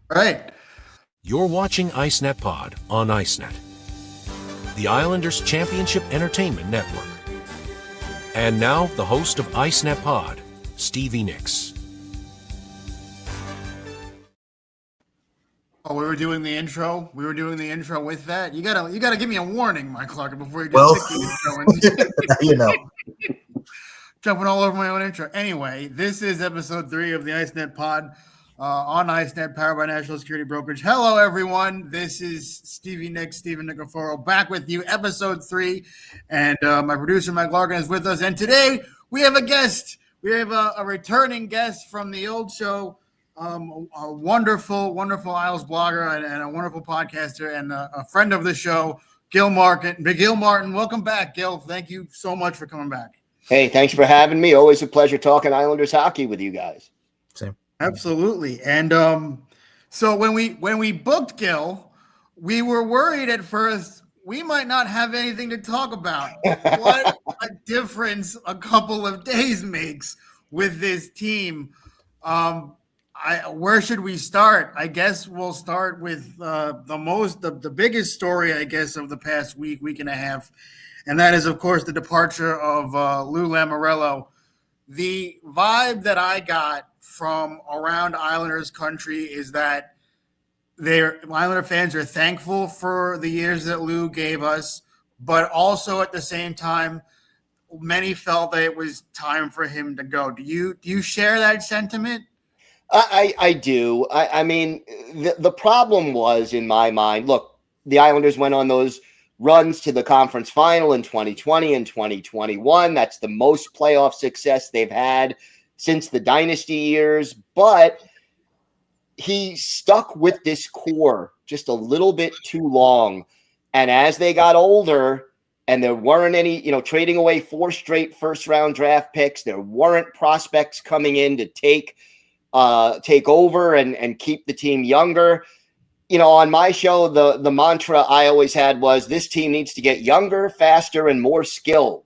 All right. You're watching Icenet Pod on Icenet, the Islanders Championship Entertainment Network. And now, the host of Icenet Pod, Stevie Nicks. Oh, we were doing the intro. We were doing the intro with that. You gotta give me a warning, Mike Clark, before you just Well, stick the intro and you know. jumping all over my own intro. Anyway, this is episode 3 of the Icenet Pod on Icenet, powered by National Security Brokerage. Hello, everyone. This is Stevie Nicks, Steven Nicoforo, back with you, episode 3. And my producer, Mike Larkin, is with us. And today we have a guest. We have a returning guest from the old show, a wonderful, wonderful Isles blogger and a wonderful podcaster and a friend of the show, Gil Martin. Gil Martin, welcome back, Gil. Thank you so much for coming back. Hey, thanks for having me. Always a pleasure talking Islanders hockey with you guys. Same. Absolutely. And so when we booked Gil, we were worried at first we might not have anything to talk about. What a difference a couple of days makes with this team. Where should we start? I guess we'll start with the biggest story, I guess, of the past week and a half. And that is, of course, the departure of Lou Lamoriello. The vibe that I got from around Islanders country is that Islander fans are thankful for the years that Lou gave us, but also at the same time, many felt that it was time for him to go. Do you share that sentiment? I do. I mean, the problem was, in my mind, look, the Islanders went on those runs to the conference final in 2020 and 2021. That's the most playoff success they've had since the dynasty years. But he stuck with this core just a little bit too long. And as they got older and there weren't any, trading away 4 straight first-round draft picks, there weren't prospects coming in to take over and keep the team younger. On my show, the mantra I always had was this team needs to get younger, faster, and more skilled.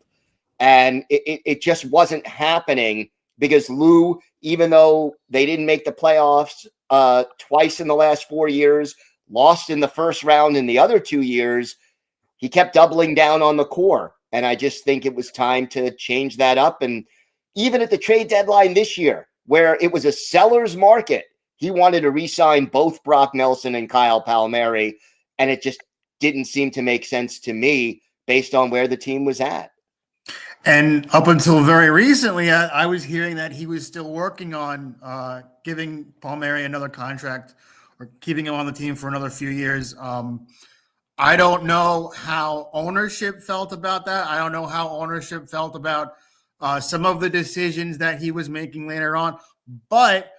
And it just wasn't happening because Lou, even though they didn't make the playoffs twice in the last 4 years, lost in the first round in the other 2 years, he kept doubling down on the core. And I just think it was time to change that up. And even at the trade deadline this year, where it was a seller's market, he wanted to re-sign both Brock Nelson and Kyle Palmieri, and it just didn't seem to make sense to me based on where the team was at. And up until very recently, I was hearing that he was still working on giving Palmieri another contract or keeping him on the team for another few years. I don't know how ownership felt about that. I don't know how ownership felt about some of the decisions that he was making later on. But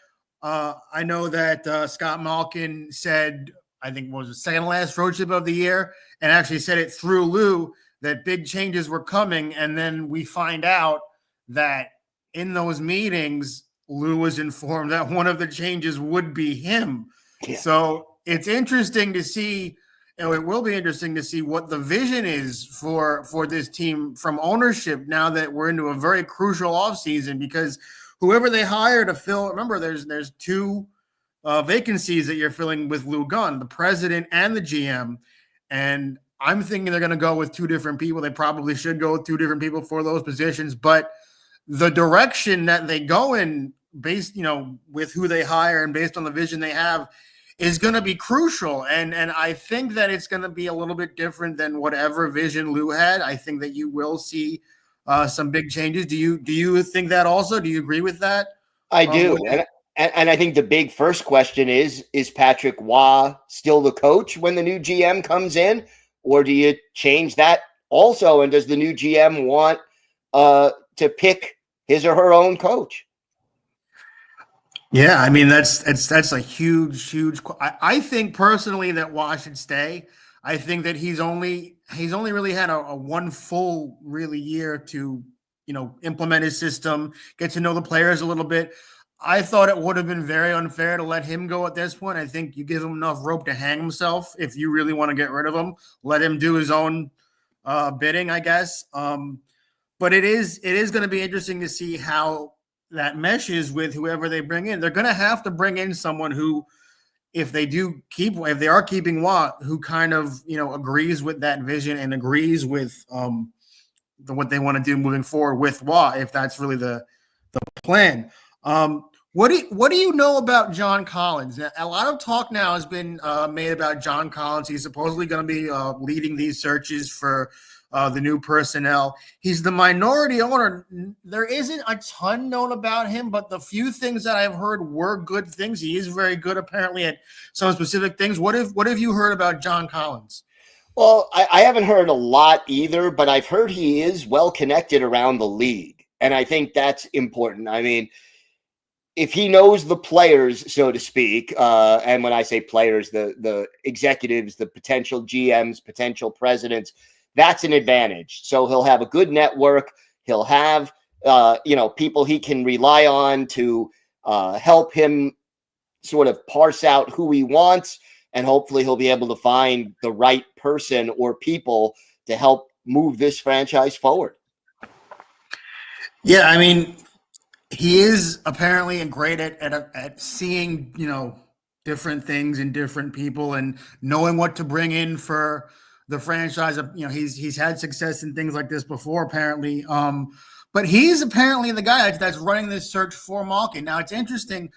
I know that Scott Malkin said, I think was the second last road trip of the year, and actually said it through Lou that big changes were coming. And then we find out that in those meetings, Lou was informed that one of the changes would be him. Yeah. So it's interesting to see, it will be interesting to see what the vision is for this team from ownership now that we're into a very crucial offseason, because whoever they hire to fill, remember, there's 2 vacancies that you're filling with Lou Gunn, the president and the GM. And I'm thinking they're going to go with 2 different people. They probably should go with 2 different people for those positions. But the direction that they go in based, with who they hire and based on the vision they have is going to be crucial. And I think that it's going to be a little bit different than whatever vision Lou had. I think that you will see some big changes. Do you think that also? Do you agree with that? I do. And I think the big first question is Patrick Waugh still the coach when the new GM comes in? Or do you change that also? And does the new GM want to pick his or her own coach? Yeah, I mean, that's a huge. I think personally that Waugh should stay. I think that he's only really had a one full really year to, implement his system, get to know the players a little bit. I thought it would have been very unfair to let him go at this point. I think you give him enough rope to hang himself. If you really want to get rid of him, let him do his own bidding, I guess. But it is going to be interesting to see how that meshes with whoever they bring in. They're going to have to bring in someone who if they are keeping Watt, who kind of agrees with that vision and agrees with what they want to do moving forward with Watt, if that's really the plan. What do you know about John Collins? A lot of talk now has been made about John Collins. He's supposedly going to be leading these searches for the new personnel. He's the minority owner. There isn't a ton known about him, but the few things that I've heard were good things. He is very good, apparently, at some specific things. What have you heard about John Collins? Well, I haven't heard a lot either, but I've heard he is well connected around the league. And I think that's important. I mean, if he knows the players, so to speak, and when I say players, the executives, the potential GMs, potential presidents, that's an advantage. So he'll have a good network. He'll have, people he can rely on to help him sort of parse out who he wants. And hopefully he'll be able to find the right person or people to help move this franchise forward. Yeah, I mean, he is apparently great at seeing, different things in different people and knowing what to bring in for the franchise. He's had success in things like this before, apparently. But he's apparently the guy that's running this search for Malkin. Now, it's interesting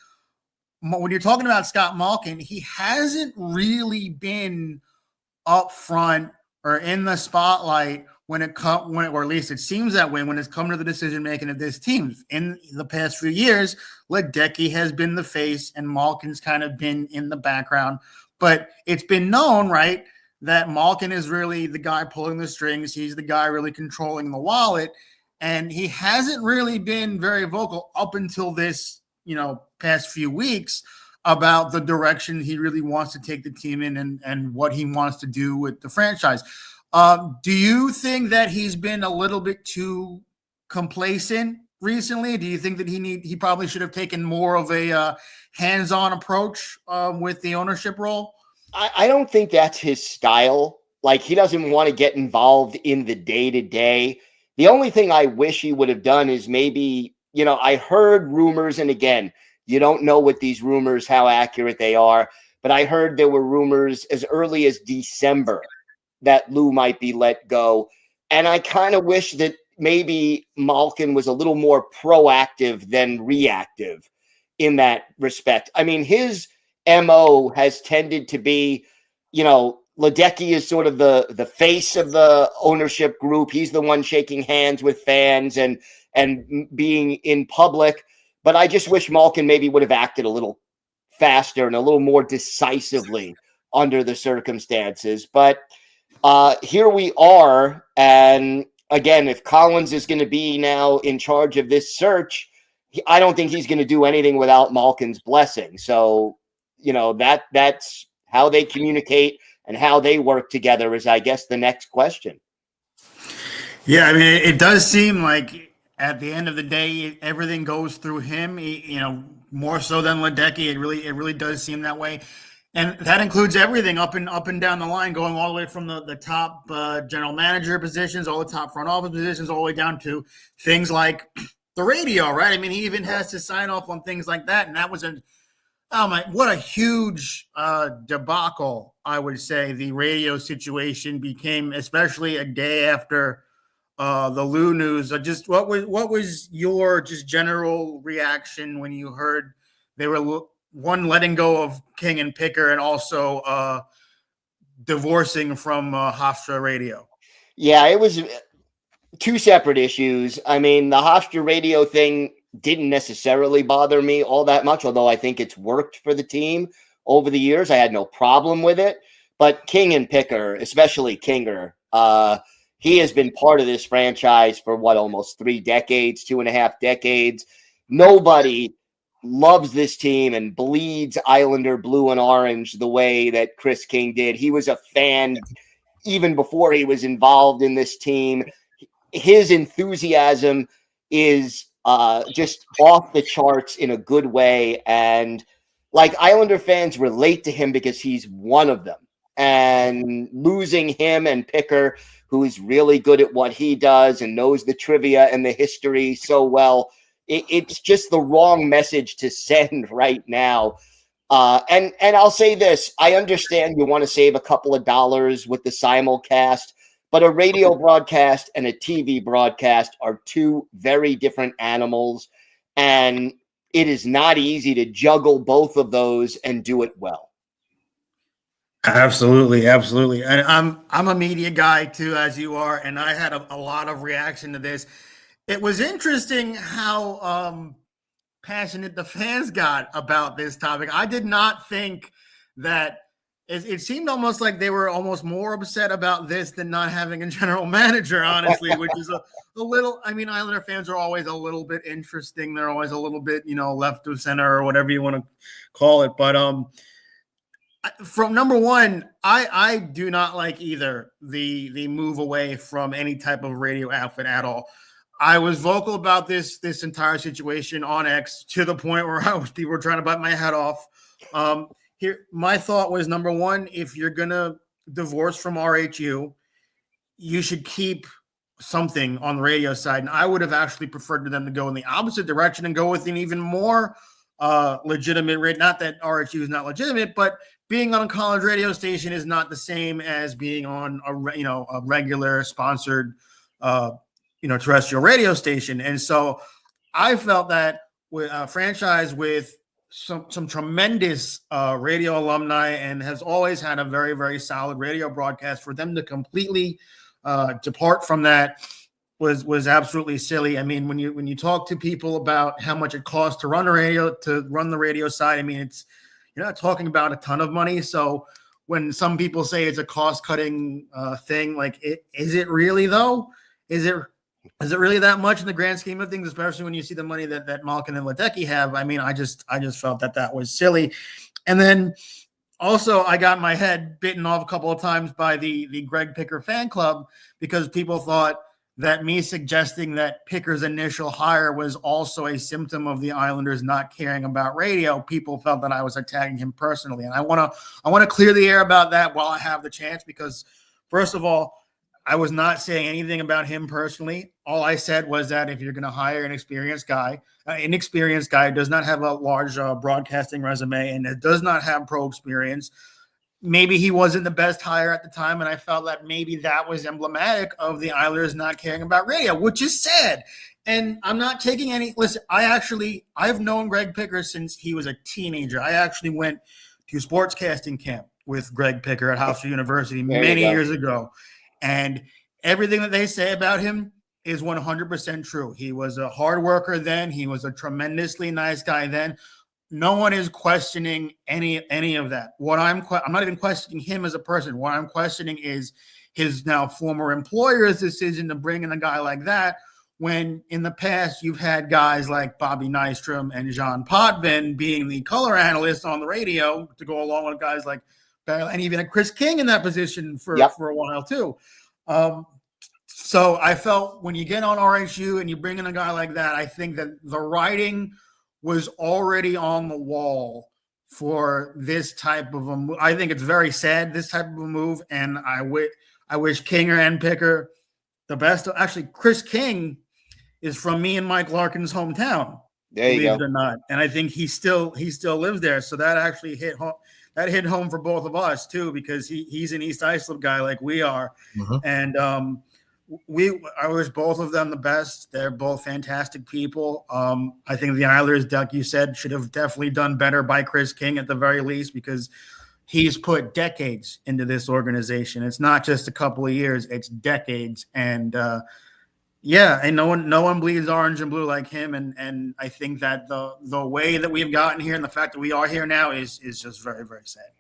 when you're talking about Scott Malkin, he hasn't really been up front or in the spotlight or at least it seems that way when it's come to the decision making of this team. In the past few years, Ledecky has been the face and Malkin's kind of been in the background. But it's been known, right, that Malkin is really the guy pulling the strings. He's the guy really controlling the wallet. And he hasn't really been very vocal up until this, past few weeks about the direction he really wants to take the team in and what he wants to do with the franchise. Do you think that he's been a little bit too complacent recently? Do you think that he probably should have taken more of a hands-on approach with the ownership role? I don't think that's his style. Like, he doesn't want to get involved in the day-to-day. The only thing I wish he would have done is maybe, I heard rumors, and again, you don't know with these rumors how accurate they are, but I heard there were rumors as early as December that Lou might be let go. And I kind of wish that maybe Malkin was a little more proactive than reactive in that respect. I mean, his MO has tended to be, Ledecky is sort of the face of the ownership group. He's the one shaking hands with fans and being in public. But I just wish Malkin maybe would have acted a little faster and a little more decisively under the circumstances. But here we are. And again, if Collins is going to be now in charge of this search, I don't think he's going to do anything without Malkin's blessing. So, that's how they communicate and how they work together is, I guess, the next question. Yeah, I mean, it does seem like at the end of the day, everything goes through him. More so than Ledecky. It really does seem that way, and that includes everything up and down the line, going all the way from the top general manager positions, all the top front office positions, all the way down to things like the radio. Right? I mean, he even has to sign off on things like that, and that was what a huge debacle, I would say. The radio situation became, especially a day after the Lou news. Just what was your just general reaction when you heard they were letting go of King and Picker and also divorcing from Hofstra Radio? Yeah, it was two separate issues. I mean, the Hofstra Radio thing didn't necessarily bother me all that much, although I think it's worked for the team over the years. I had no problem with it. But King and Picker, especially Kinger, he has been part of this franchise for almost 3 decades, 2.5 decades. Nobody loves this team and bleeds Islander blue and orange the way that Chris King did. He was a fan even before he was involved in this team. His enthusiasm is just off the charts in a good way. And like, Islander fans relate to him because he's one of them. And losing him and Picker, who is really good at what he does and knows the trivia and the history so well, it's just the wrong message to send right now. And I'll say this: I understand you want to save a couple of dollars with the simulcast, but a radio broadcast and a TV broadcast are two very different animals, and it is not easy to juggle both of those and do it well. Absolutely, absolutely. And I'm a media guy too, as you are, and I had a lot of reaction to this. It was interesting how passionate the fans got about this topic. I did not think that it seemed almost like they were almost more upset about this than not having a general manager, honestly, which is a little, I mean, Islander fans are always a little bit interesting. They're always a little bit, left of center or whatever you want to call it. But from number one, I do not like either the move away from any type of radio outfit at all. I was vocal about this entire situation on X to the point where people were trying to bite my head off. Here, my thought was, number one, if you're gonna divorce from RHU, you should keep something on the radio side. And I would have actually preferred for them to go in the opposite direction and go with an even more legitimate rate. Not that RHU is not legitimate, but being on a college radio station is not the same as being on a regular sponsored terrestrial radio station. And so I felt that with a franchise with some tremendous radio alumni and has always had a very, very solid radio broadcast, for them to completely depart from that was absolutely silly. I mean, when you talk to people about how much it costs to run the radio side, I mean, you're not talking about a ton of money. So when some people say it's a cost-cutting thing, like, is it really though? Is it really that much in the grand scheme of things, especially when you see the money that Malkin and Ledecky have? I mean, I just felt that was silly. And then also, I got my head bitten off a couple of times by the Greg Picker fan club, because people thought that me suggesting that Picker's initial hire was also a symptom of the Islanders not caring about radio. People felt that I was attacking him personally. And I want to clear the air about that while I have the chance, because first of all, I was not saying anything about him personally. All I said was that if you're going to hire an inexperienced guy does not have a large broadcasting resume and does not have pro experience, maybe he wasn't the best hire at the time. And I felt that maybe that was emblematic of the Islanders not caring about radio, which is sad. And I'm not taking listen, I've known Greg Picker since he was a teenager. I actually went to sportscasting camp with Greg Picker at Hofstra University many years ago. And everything that they say about him is 100% true. He was a hard worker then. He was a tremendously nice guy then. No one is questioning any of that. I'm not even questioning him as a person. What I'm questioning is his now former employer's decision to bring in a guy like that, when in the past you've had guys like Bobby Nystrom and Jean Potvin being the color analyst on the radio to go along with guys like, and even a Chris King in that position for a while too. So I felt when you get on RHU and you bring in a guy like that, I think that the writing was already on the wall for this type of a move. I think it's very sad, this type of a move, and I wish Kinger and Picker the best. Actually, Chris King is from me and Mike Larkin's hometown. There you believe go. it or not, and I think he still lives there. So that actually hit home. That hit home for both of us too, because he's an East Islip guy like we are, and I wish both of them the best. They're both fantastic people. I think the Islanders, like you said, should have definitely done better by Chris King at the very least, because he's put decades into this organization. It's not just a couple of years; it's decades. And and no one bleeds orange and blue like him. And I think that the way that we've gotten here and the fact that we are here now is just very, very sad.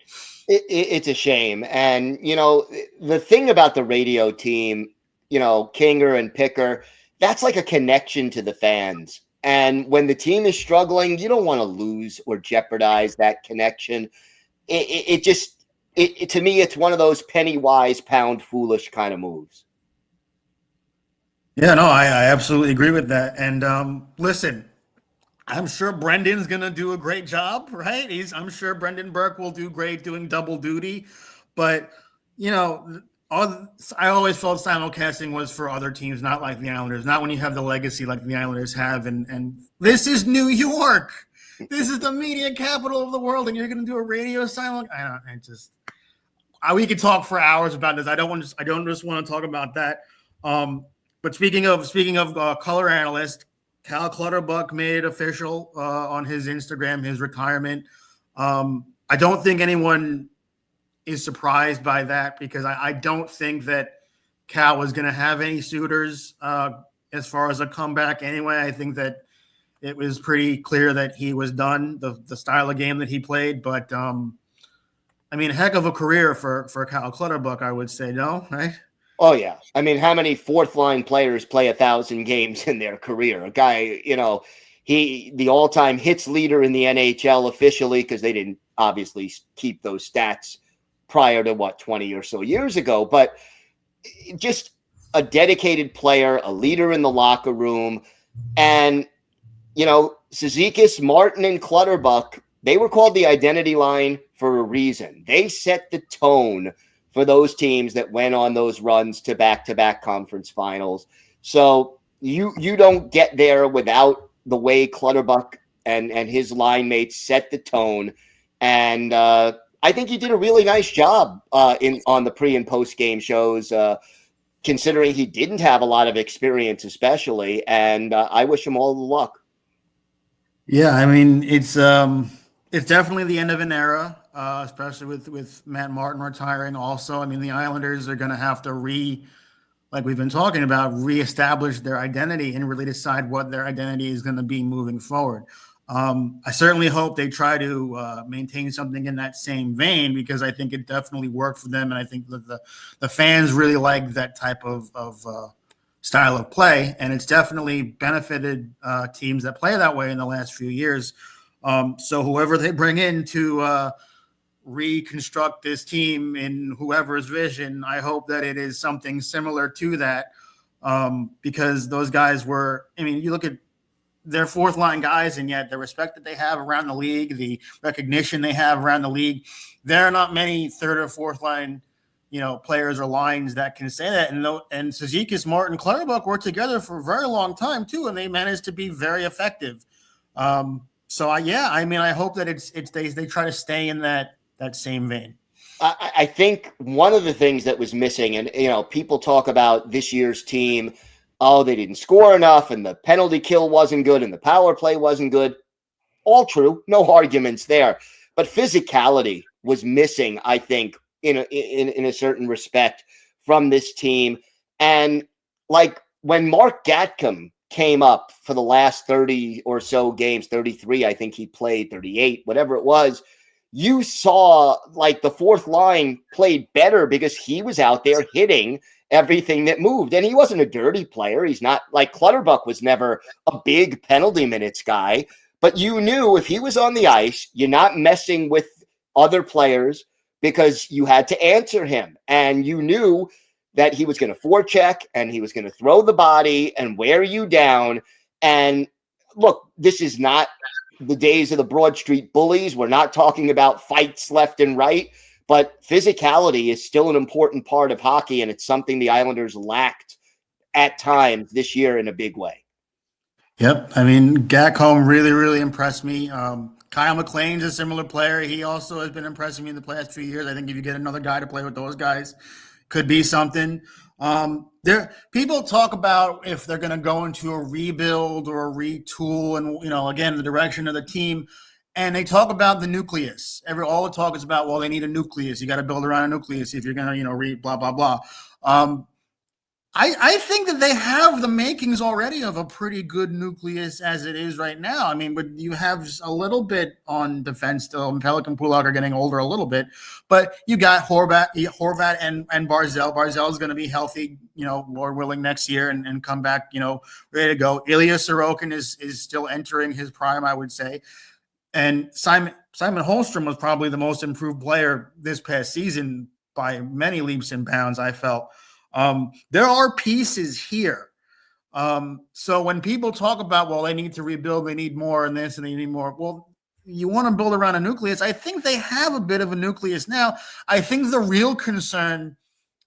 It's a shame. And, the thing about the radio team, Kinger and Picker, that's like a connection to the fans. And when the team is struggling, you don't want to lose or jeopardize that connection. To me, it's one of those penny wise, pound foolish kind of moves. Yeah, no, I absolutely agree with that. And listen, I'm sure Brendan's going to do a great job, right? I'm sure Brendan Burke will do great doing double duty. But, I always felt simulcasting was for other teams, not like the Islanders, not when you have the legacy like the Islanders have. And this is New York. This is the media capital of the world, and you're going to do a radio silent. We could talk for hours about this. I don't just want to talk about that. But speaking of color analyst, Cal Clutterbuck made it official on his Instagram, his retirement. I don't think anyone is surprised by that, because I don't think that Cal was going to have any suitors as far as a comeback anyway. I think that it was pretty clear that he was done, the style of game that he played. But, I mean, heck of a career for Cal Clutterbuck, I would say, no, right? Oh, yeah. I mean, how many fourth-line players play 1,000 games in their career? A guy, the all-time hits leader in the NHL officially, because they didn't obviously keep those stats prior to 20 or so years ago, but just a dedicated player, a leader in the locker room. And, Cizikas, Martin, and Clutterbuck, they were called the identity line for a reason. They set the tone for those teams that went on those runs to back-to-back conference finals. So you don't get there without the way Clutterbuck and his line mates set the tone. And I think he did a really nice job on the pre- and post-game shows, considering he didn't have a lot of experience especially. And I wish him all the luck. Yeah, I mean, it's definitely the end of an era, especially with Matt Martin retiring also. I mean, the Islanders are going to have to like we've been talking about, reestablish their identity and really decide what their identity is going to be moving forward. I certainly hope they try to maintain something in that same vein, because I think it definitely worked for them. And I think that the fans really like that type of style of play, and it's definitely benefited teams that play that way in the last few years. So whoever they bring in to reconstruct this team in whoever's vision, I hope that it is something similar to that, because those guys were, I mean, you look at their fourth line guys, and yet the respect that they have around the league, the recognition they have around the league, there are not many third or fourth line players or lines that can say that. And Cizikas, Martin, Clutterbuck worked together for a very long time too, and they managed to be very effective. So I hope that they try to stay in that same vein. I think one of the things that was missing, and people talk about this year's team, they didn't score enough, and the penalty kill wasn't good, and the power play wasn't good. All true, no arguments there. But physicality was missing, I think, in a certain respect from this team. And like when Mark Gatcomb came up for the last 30 or so games, 33, I think he played, 38, whatever it was, you saw like the fourth line played better because he was out there hitting everything that moved. And he wasn't a dirty player. He's not like Clutterbuck was never a big penalty minutes guy, but you knew if he was on the ice, you're not messing with other players, because you had to answer him, and you knew that he was going to forecheck and he was going to throw the body and wear you down. And look, this is not the days of the Broad Street Bullies. We're not talking about fights left and right, but physicality is still an important part of hockey, and it's something the Islanders lacked at times this year in a big way. Yep. I mean, Gatcomb really, really impressed me. Kyle McLean's a similar player. He also has been impressing me in the past few years. I think if you get another guy to play with those guys, could be something. People talk about if they're going to go into a rebuild or a retool, and again, the direction of the team, and they talk about the nucleus. All the talk is about, well, they need a nucleus. You got to build around a nucleus if you're going to blah blah blah. I think that they have the makings already of a pretty good nucleus as it is right now. I mean, but you have a little bit on defense still. Pelican Pulak are getting older a little bit, but you got Horvat and Barzal. Barzal is going to be healthy, Lord willing, next year and come back, ready to go. Ilya Sorokin is still entering his prime, I would say. And Simon Holmstrom was probably the most improved player this past season by many leaps and bounds, I felt. There are pieces here. So when people talk about, well, they need to rebuild, they need more and this and they need more. Well, you want to build around a nucleus. I think they have a bit of a nucleus now. I think the real concern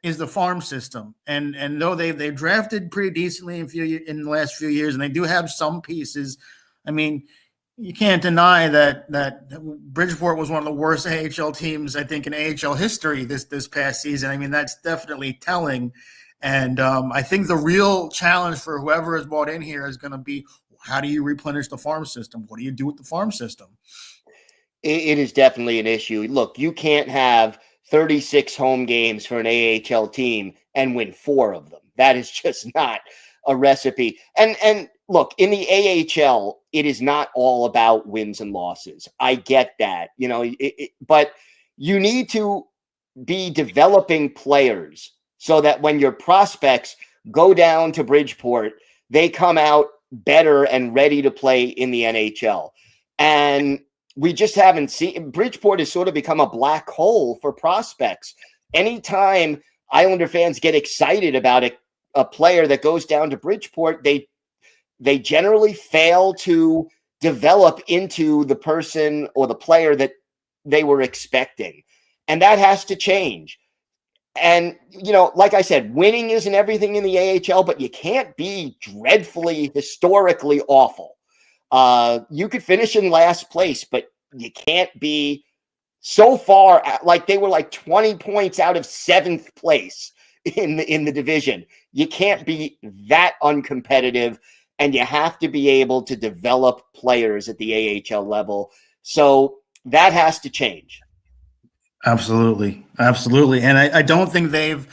is the farm system. And though they've drafted pretty decently in the last few years, and they do have some pieces. I mean, you can't deny that Bridgeport was one of the worst AHL teams, I think, in AHL history this past season. I mean, that's definitely telling. And I think the real challenge for whoever is brought in here is going to be, how do you replenish the farm system? What do you do with the farm system? It is definitely an issue. Look, you can't have 36 home games for an AHL team and win 4 of them. That is just not a recipe. And look, in the AHL, it is not all about wins and losses. I get that, but you need to be developing players so that when your prospects go down to Bridgeport, they come out better and ready to play in the NHL. And we just haven't seen. Bridgeport has sort of become a black hole for prospects. Anytime Islander fans get excited about a player that goes down to Bridgeport, they generally fail to develop into the person or the player that they were expecting. And that has to change. And, like I said, winning isn't everything in the AHL, but you can't be dreadfully, historically awful. You could finish in last place, but you can't be so far, like they were like 20 points out of 7th place in the division. You can't be that uncompetitive, and you have to be able to develop players at the AHL level. So that has to change. Absolutely. Absolutely. And I don't think they've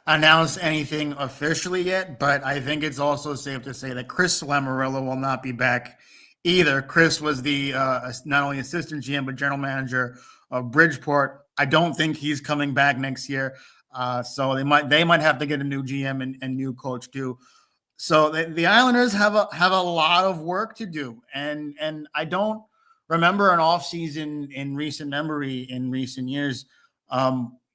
announced anything officially yet, but I think it's also safe to say that Chris Lamorello will not be back either. Chris was the not only assistant GM, but general manager of Bridgeport. I don't think he's coming back next year. So they might have to get a new GM and new coach too. So the Islanders have a lot of work to do. And I don't remember an offseason in recent memory in recent years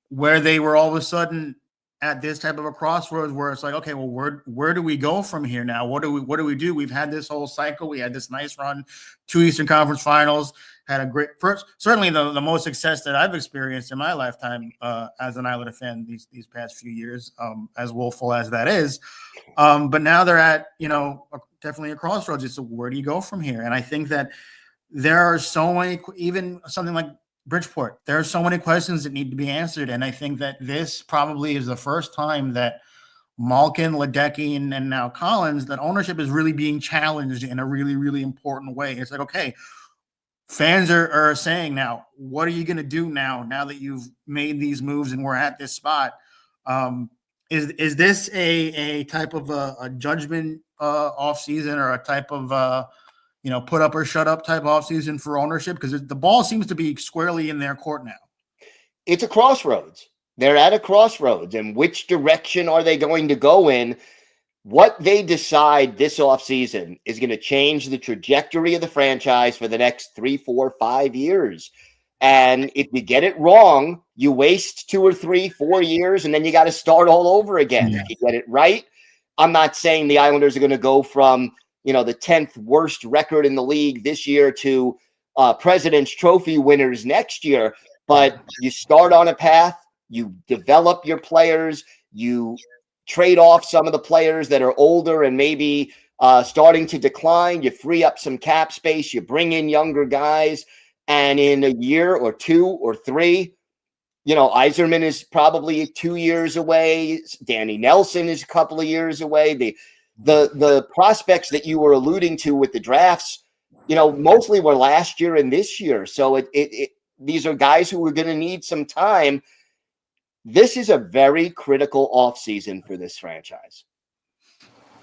where they were all of a sudden at this type of a crossroads where it's like, okay, well, where do we go from here now? What do we do? We've had this whole cycle. We had this nice run, 2 Eastern Conference Finals, had a great first, certainly the most success that I've experienced in my lifetime as an Islander fan these past few years, as woeful as that is. But now they're at, definitely a crossroads. So where do you go from here? And I think that there are so many, even something like Bridgeport, there are so many questions that need to be answered. And I think that this probably is the first time that Malkin, Ledecky, and now Collins, that ownership is really being challenged in a really, really important way. It's like, okay, fans are saying now, what are you going to do now that you've made these moves and we're at this spot? Is this a type of a judgment off season, or a type of put up or shut up type offseason for ownership? Because the ball seems to be squarely in their court now. It's a crossroads. They're at a crossroads. And which direction are they going to go in? What they decide this offseason is going to change the trajectory of the franchise for the next 3, 4, 5 years. And if you get it wrong, you waste 2 or 3, 4 years, and then you got to start all over again. Yeah. If you get it right, I'm not saying the Islanders are going to go from the 10th worst record in the league this year to President's Trophy winners next year. But you start on a path, you develop your players, you trade off some of the players that are older and maybe starting to decline. You free up some cap space, you bring in younger guys, and in a year or 2 or 3, Yzerman is probably 2 years away. Danny Nelson is a couple of years away. The prospects that you were alluding to with the drafts, mostly were last year and this year. So these are guys who are going to need some time. This is a very critical offseason for this franchise.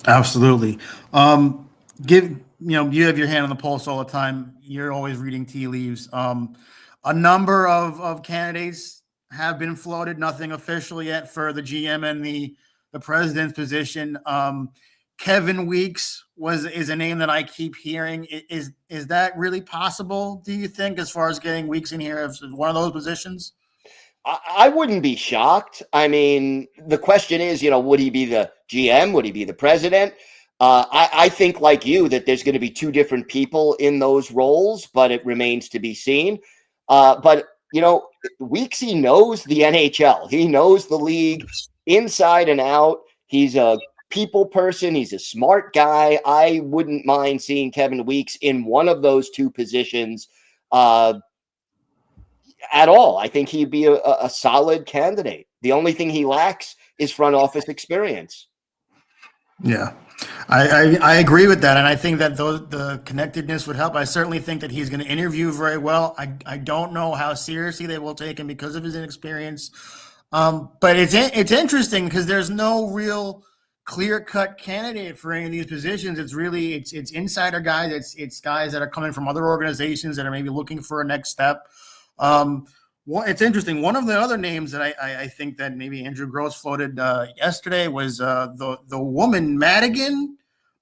Absolutely. You have your hand on the pulse all the time. You're always reading tea leaves. A number of candidates have been floated, nothing official yet for the GM and the president's position. Kevin Weeks is a name that I keep hearing. Is that really possible, do you think, as far as getting Weeks in here as one of those positions? I wouldn't be shocked. I mean, the question is, would he be the GM? Would he be the president? I think, like you, that there's going to be 2 different people in those roles, but it remains to be seen. But Weeksy knows the NHL. He knows the league inside and out. He's a people person. He's a smart guy. I wouldn't mind seeing Kevin Weeks in one of those two positions at all. I think he'd be a solid candidate. The only thing he lacks is front office experience. Yeah, I agree with that, and I think that the connectedness would help. I certainly think that he's going to interview very well. I don't know how seriously they will take him because of his inexperience, but it's interesting because there's no real clear-cut candidate for any of these positions. It's really it's insider guys. It's guys that are coming from other organizations that are maybe looking for a next step. It's interesting. One of the other names that I think that maybe Andrew Gross floated yesterday was the woman Madigan,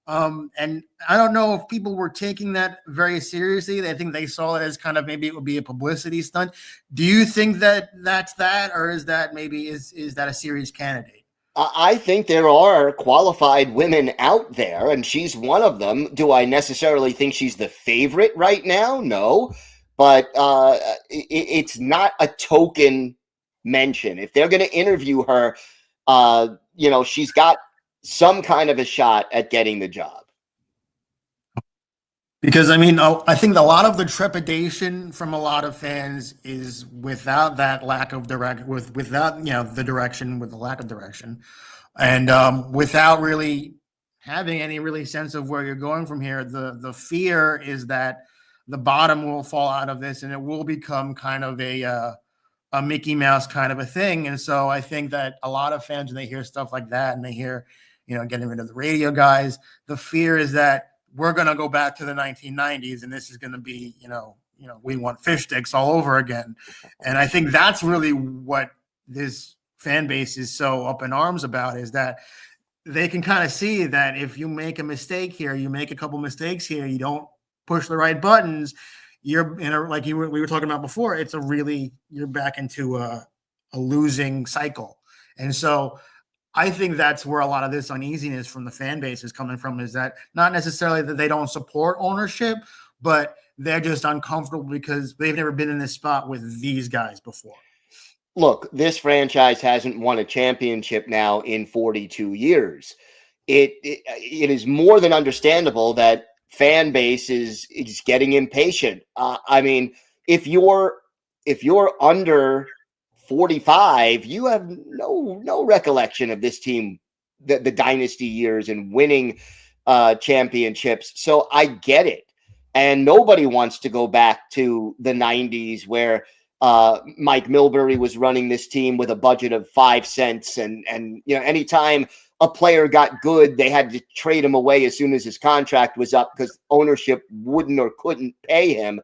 and I don't know if people were taking that very seriously. I think they saw it as kind of maybe it would be a publicity stunt. Do you think that that's that, or is that maybe is that a serious candidate? I think there are qualified women out there, and she's one of them. Do I necessarily think she's the favorite right now? No. But it's not a token mention. If they're going to interview her, she's got some kind of a shot at getting the job. Because I mean, I think a lot of the trepidation from a lot of fans is without that lack of without the direction, with the lack of direction, and without really having any really sense of where you're going from here. The fear is that the bottom will fall out of this, and it will become kind of a Mickey Mouse kind of a thing. And so I think that a lot of fans, when they hear stuff like that, and they hear, getting rid of the radio guys, the fear is that we're going to go back to the 1990s, and this is going to be, we want fish sticks all over again. And I think that's really what this fan base is so up in arms about, is that they can kind of see that if you make a mistake here, you make a couple mistakes here, you don't push the right buttons, you're in we were talking about before, you're back into a losing cycle. And so I think that's where a lot of this uneasiness from the fan base is coming from, is that not necessarily that they don't support ownership, but they're just uncomfortable because they've never been in this spot with these guys before. Look, this franchise hasn't won a championship now in 42 years. It is more than understandable that fan base is getting impatient. I mean, if you're under 45, you have no recollection of this team, the dynasty years and winning championships. So I get it. And nobody wants to go back to the 90s where Mike Milbury was running this team with a budget of 5 cents. And anytime a player got good, they had to trade him away as soon as his contract was up because ownership wouldn't or couldn't pay him.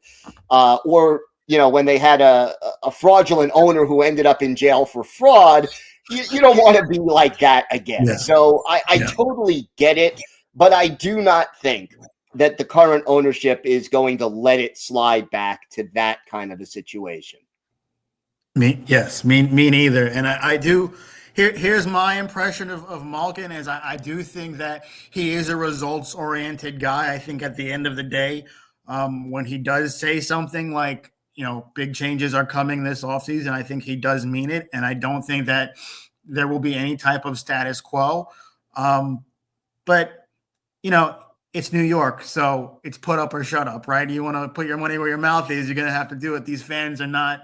Or when they had a fraudulent owner who ended up in jail for fraud, you don't want to be like that again. Yeah. So I totally get it, but I do not think that the current ownership is going to let it slide back to that kind of a situation. Me neither. And I do. Here's my impression of Malkin is I do think that he is a results-oriented guy. I think at the end of the day, when he does say something like, big changes are coming this offseason, I think he does mean it. And I don't think that there will be any type of status quo. But, it's New York, so it's put up or shut up, right? You want to put your money where your mouth is, you're going to have to do it. These fans are not,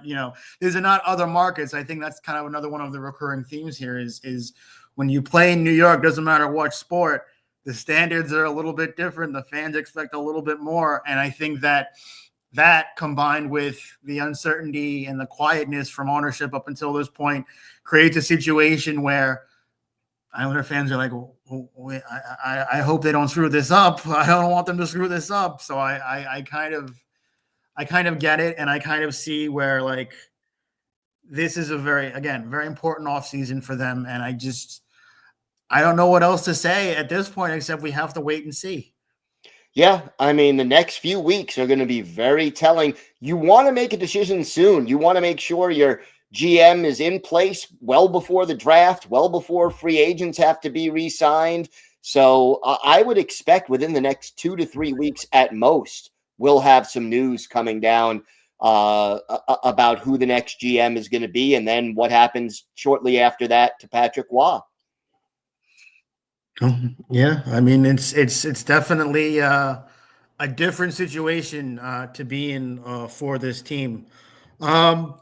these are not other markets. I think that's kind of another one of the recurring themes here is when you play in New York, doesn't matter what sport, the standards are a little bit different. The fans expect a little bit more. And I think that combined with the uncertainty and the quietness from ownership up until this point creates a situation where Islander fans are like, I hope they don't screw this up. I don't want them to screw this up. So I kind of get it. And I kind of see where this is a very important offseason for them. And I don't know what else to say at this point, except we have to wait and see. Yeah, I mean, the next few weeks are going to be very telling. You want to make a decision soon. You want to make sure your GM is in place well before the draft, well before free agents have to be re-signed. So I would expect within the next 2 to 3 weeks at most, we'll have some news coming down about who the next GM is going to be, and then what happens shortly after that to Patrick Waugh. Yeah, I mean it's definitely a different situation to be in for this team. Um,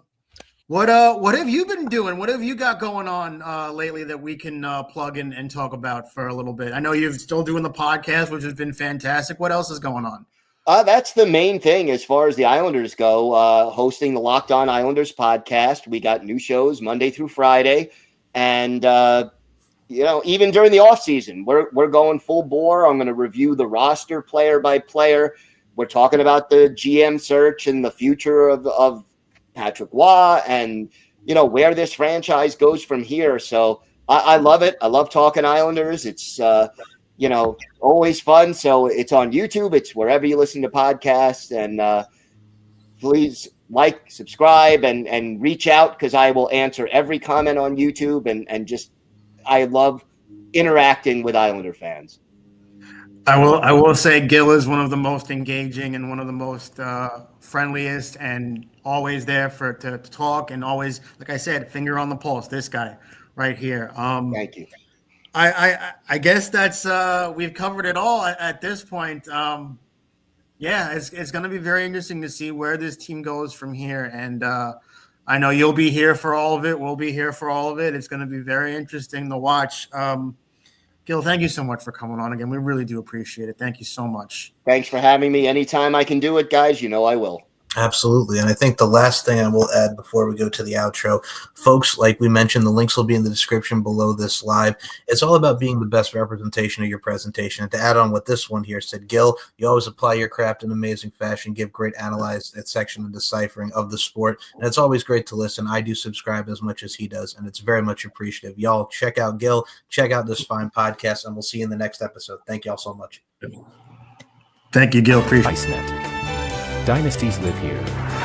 what have you been doing? What have you got going on lately that we can plug in and talk about for a little bit? I know you're still doing the podcast, which has been fantastic. What else is going on? That's the main thing as far as the Islanders go. Hosting the Locked On Islanders podcast. We got new shows Monday through Friday, and even during the off season, we're going full bore. I'm going to review the roster player by player. We're talking about the GM search and the future of Patrick Waugh, and where this franchise goes from here. So I love it. I love talking Islanders. It's always fun. So it's on YouTube. It's wherever you listen to podcasts, and please like, subscribe, and reach out because I will answer every comment on YouTube, and just I love interacting with Islander fans. I will say Gil is one of the most engaging and one of the most friendliest, and always there to talk, and always, like I said, finger on the pulse. This guy right here. Thank you. I guess that's we've covered it all at this point. Yeah, it's going to be very interesting to see where this team goes from here, and I know you'll be here for all of it. We'll be here for all of it. It's going to be very interesting to watch. Gil, thank you so much for coming on again. We really do appreciate it. Thank you so much. Thanks for having me. Anytime I can do it, guys, I will. Absolutely. And I think the last thing I will add before we go to the outro, folks, like we mentioned, the links will be in the description below this live. It's all about being the best representation of your presentation. And to add on what this one here said, Gil, you always apply your craft in amazing fashion, give great analyze that section of deciphering of the sport. And it's always great to listen. I do subscribe as much as he does, and it's very much appreciative. Y'all check out Gil, check out this fine podcast, and we'll see you in the next episode. Thank y'all so much. Thank you, Gil. Appreciate it. Icenet. Dynasties live here.